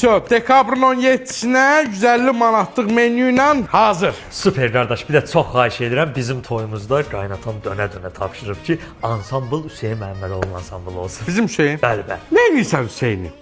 Dekabrın 17-sinə 150 manatlıq menü ilə hazır. Süper qardaş, bir də çox xahiş edirəm bizim toyumuzda qaynatam dönə-dönə tapşırıb ki, ansambl Hüseyn Məhəmmədoğlu ansamblı olsun. Bizim Hüseyn. Bəli, bəli. Nə edirsən Hüseyni?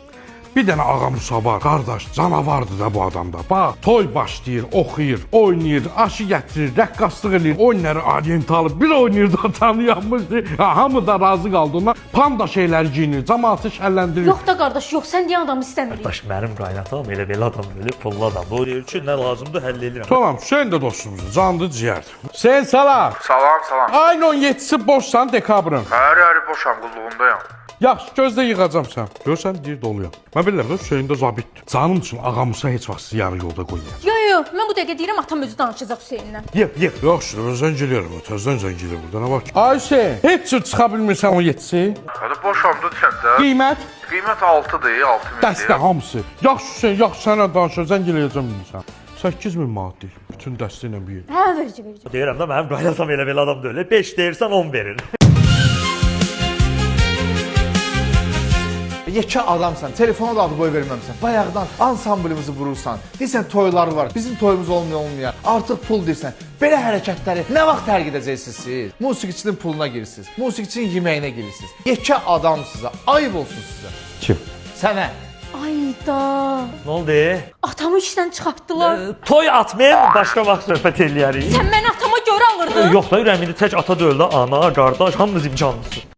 Bir dənə ağa Musa var, qardaş, canavardır da bu adamda. Bax, toy başlayır, oxuyur, oynayır, aşı gətirir, rəqqaslıq edir, oyunları orientalı, bir oynayır da tanıyanmışdı. Hamı da razı qaldı ondan. Panda şeyləri giyinir, cəmaatı şərləndirir. Yox da qardaş, yox, sən deyən adamı istəmirik. Qardaş, mənim qaynatam elə belə adam, belə pullu adam. Bu deyir ki, nə lazımdır, həll edirəm. Tamam, Hüseyn də dostumuzdur, canlı ciyərdir. Hüseyn, salam. Salam. Ayın 17-si boşsan dekabrın. Hər boşam, qulluğundayam. Yaxşı, gözlə yığacam sən. Görsən, deyir doluyam. Mən bilirəm də Hüseyn də zabitdir. Canım üçün ağa Musa heç vaxt yarı yolda qoymayacaq. Yox, mən bu dəqiqə deyirəm, atam özü danışacaq Hüseynlə. Yığ. Yaxşı, mən zəngiləyirəm, tezdən zəngiləyir burada, nə var ki? Ay Hüseyn, heç cür çıxa bilmirsən 17-si? Hadi boşamdı deyəndə. Qiymət? Qiymət 6-dır, 6000. Dəstə hamısı. Yaxşı Hüseyn, yaxşı sənə danışır, zəngiləyəcəm bilmirsən. 8000 manat deyil, bütün dəstə ilə bir yer. Hə, verəcək. Deyirəm də mənim qaynatam elə belə adam deyil. 5 deyirsən 10 verir. Yekə adamsan, telefona da adı boy verməmsən. Bayaqdan ansamblimizi vurursan. Deyirsən toylar var, bizim toyumuz olmaya. Artıq pul deyirsən. Belə hərəkətləri nə vaxt tərk edəcəksiniz siz? Musiqiçinin puluna girirsiniz. Musiqiçinin yeməyinə girirsiniz. Yekə adamsınız. Ayıb olsun sizə. Kim? Sənə. Ayda. Nə oldu? Atamı işdən çıxartdılar. Toy atmaya başqa vaxt söhbət eləyərik. Sən məni atama görə alırdın. Yox da ürəyimdə tək ata deyil də, ana, qardaş, hamınız imkanlısınız.